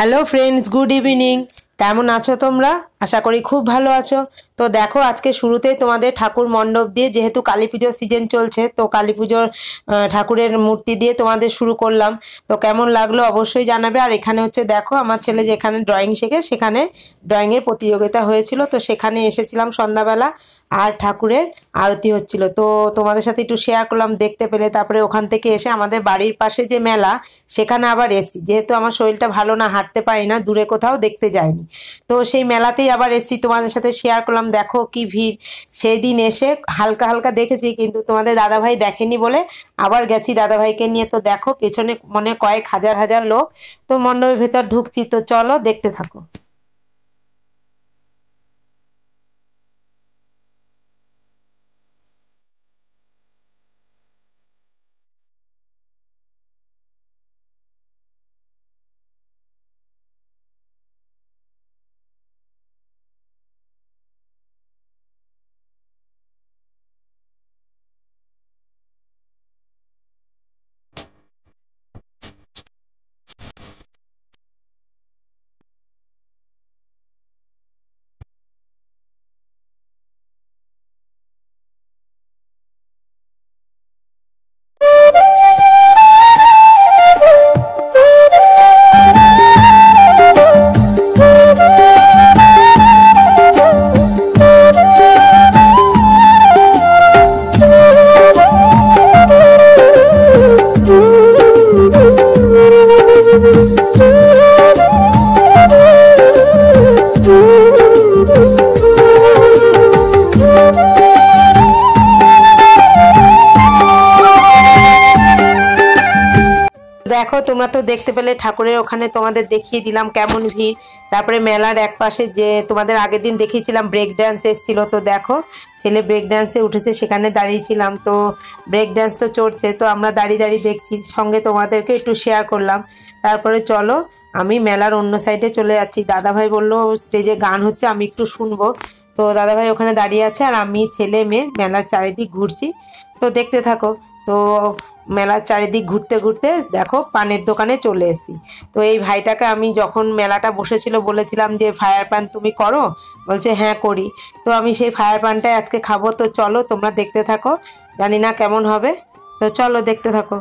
Hello friends, good evening. কেমন আছো তোমরা? আশা করি খুব ভালো আছো। তো দেখো, আজকে শুরুতেই তোমাদের ঠাকুর মণ্ডপ দিয়ে, যেহেতু কালী পুজোর সিজন চলছে, তো কালী পুজোর ঠাকুরের মূর্তি দিয়ে তোমাদের শুরু করলাম। তো কেমন লাগলো অবশ্যই জানাবে। আর এখানে হচ্ছে দেখো, আমার ছেলে যেখানে ড্রয়িং শেখে, সেখানে ড্রয়িংয়ের প্রতিযোগিতা হয়েছিল, তো সেখানে এসেছিলাম সন্ধ্যাবেলা। আর ঠাকুরের আরতি হচ্ছিল, তো তোমাদের সাথে একটু শেয়ার করলাম, দেখতে পেলে। তারপরে ওখান থেকে এসে আমাদের বাড়ির পাশে যে মেলা, সেখানে আবার এসি, যেহেতু আমার শরীরটা ভালো না, হাঁটতে পারি না, দূরে কোথাও দেখতে যাইনি। তো সেই মেলাতেই আবার এসি, তোমাদের সাথে শেয়ার করলাম। দেখো কি ভিড়! সেই দিন এসে হালকা হালকা দেখেছি, কিন্তু তোমাদের দাদাভাই দেখেনি বলে আবার গেছি দাদাভাইকে নিয়ে। তো দেখো পেছনে মনে কয়েক হাজার হাজার লোক, তো মণ্ডপের ভেতর ঢুকছি, তো চলো দেখতে থাকো। দেখো, তোমরা তো দেখতে পেলে ঠাকুরের ওখানে, তোমাদের দেখিয়ে দিলাম কেমন ভিড়। তারপরে মেলার এক পাশে যে তোমাদের আগের দিন দেখিয়েছিলাম, ব্রেক ডান্স এসেছিল। তো দেখো, ছেলে ব্রেক ডান্সে উঠেছে, সেখানে দাঁড়িয়েছিলাম। তো ব্রেক ডান্স তো চড়ছে, তো আমরা দাঁড়িয়ে দাঁড়িয়ে দেখছি, সঙ্গে তোমাদেরকে একটু শেয়ার করলাম। তারপরে চলো, আমি মেলার অন্য সাইডে চলে যাচ্ছি। দাদাভাই বললো স্টেজে গান হচ্ছে, আমি একটু শুনবো। তো দাদাভাই ওখানে দাঁড়িয়ে আছে, আর আমি ছেলে মেয়ে মেলার চারিদিক ঘুরছি। তো দেখতে থাকো। তো মেলার চারিদিক ঘুরতে ঘুরতে দেখো পানের দোকানে চলে এসেছি। তো এই ভাইটাকে আমি যখন মেলাটা বসেছিল বলেছিলাম যে ফায়ার পান তুমি করো, বলছে হ্যাঁ করি। তো আমি সেই ফায়ার পানটাই আজকে খাবো। তো চলো তোমরা দেখতে থাকো, জানি না কেমন হবে। তো চলো দেখতে থাকো।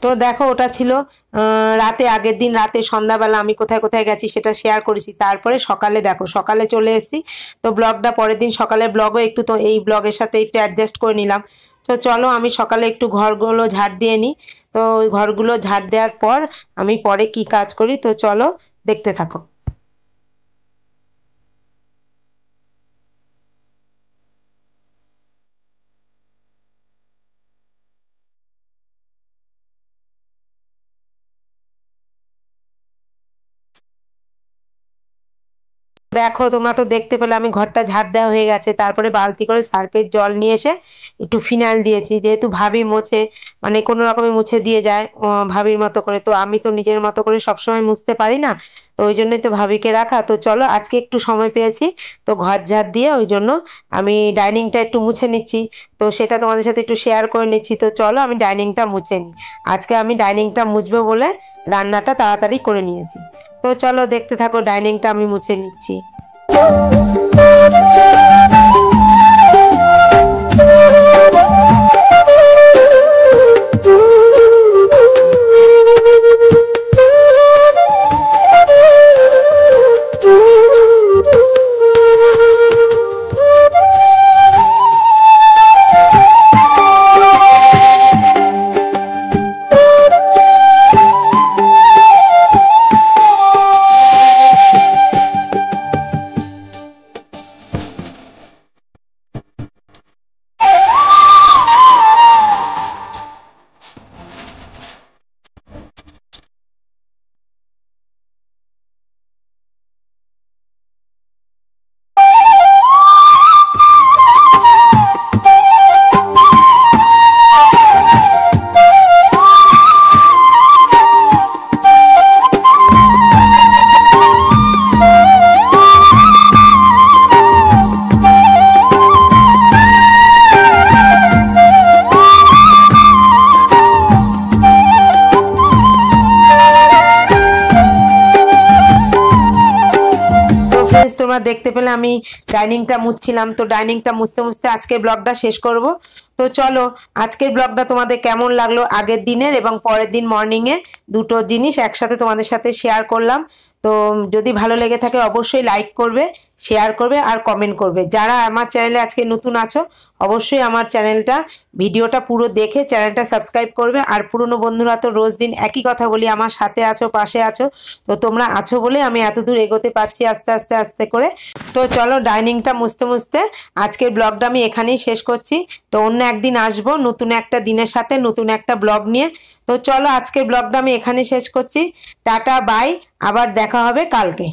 তো দেখো, ওটা ছিল রাতে, আগের দিন রাতে সন্ধ্যাবেলা আমি কোথায় কোথায় গেছি সেটা শেয়ার করেছি। তারপরে সকালে দেখো, সকালে চলে এসেছি। তো ব্লগটা পরের দিন সকালের ব্লগও একটু, তো এই ব্লগের সাথে একটু অ্যাডজাস্ট করে নিলাম। তো চলো, আমি সকালে একটু ঘরগুলো ঝাড় দিয়ে নিই। তো ওই ঘরগুলো ঝাড় দেওয়ার পর আমি পরে কি কাজ করি, তো চলো দেখতে থাকো। দেখো তোমরা তো দেখতে পেলে আমি ঘরটা ঝাড় দেওয়া হয়ে গেছে, তারপরে বালতি করে সার্ফের জল নিয়ে এসে একটু ফিনাইল দিয়েছি, যেহেতু ভাবি মোছে, মানে কোনো রকমে মুছে দিয়ে যায় ভাবির মতো করে, তো আমি তো নিজের মতো করে সবসময় মুছতে পারি না, তো ওই জন্যই তো ভাবিকে রাখা। তো চলো আজকে একটু সময় পেয়েছি, তো ঘর ঝাড় দিয়ে ওই জন্য আমি ডাইনিংটা একটু মুছে নিচ্ছি, তো সেটা তোমাদের সাথে একটু শেয়ার করে নিচ্ছি। তো চলো আমি ডাইনিংটা মুছে নিই। আজকে আমি ডাইনিংটা মুছবো বলে রান্নাটা তাড়াতাড়ি করে নিয়েছি। তো চলো দেখতে থাকো, ডাইনিংটা আমি মুছে নিচ্ছি। তোমরা দেখতে পেলে আমি ডাইনিংটা মুছছিলাম, তো ডাইনিংটা মুছতে মুছতে আজকের ব্লগটা শেষ করব। তো চলো আজকের ব্লগটা তোমাদের কেমন লাগলো, আগের দিনের এবং পরের দিন মর্নিং এ দুটো জিনিস একসাথে তোমাদের সাথে শেয়ার করলাম। তো যদি ভালো লেগে থাকে অবশ্যই লাইক করবে, শেয়ার করবে আর কমেন্ট করবে। যারা আমার চ্যানেলে আজকে নতুন আছো অবশ্যই আমার চ্যানেলটা ভিডিওটা পুরো দেখে চ্যানেলটা সাবস্ক্রাইব করবে। আর পুরনো বন্ধুরা তো রোজ দিন একই কথা বলি, আমার সাথে আছো, পাশে আছো, তো তোমরা আছো বলে আমি এত দূর এগোতে পারছি আস্তে আস্তে আস্তে করে। তো চলো ডাইনিংটা মুছতে মুছতে আজকের ব্লগটা আমি এখানেই শেষ করছি। তো অন্য একদিন আসবো নতুন একটা দিনের সাথে নতুন একটা ব্লগ নিয়ে। তো চলো আজকের ব্লগটা আমি এখানে শেষ করছি। টাটা বাই, আবার দেখা হবে কালকে।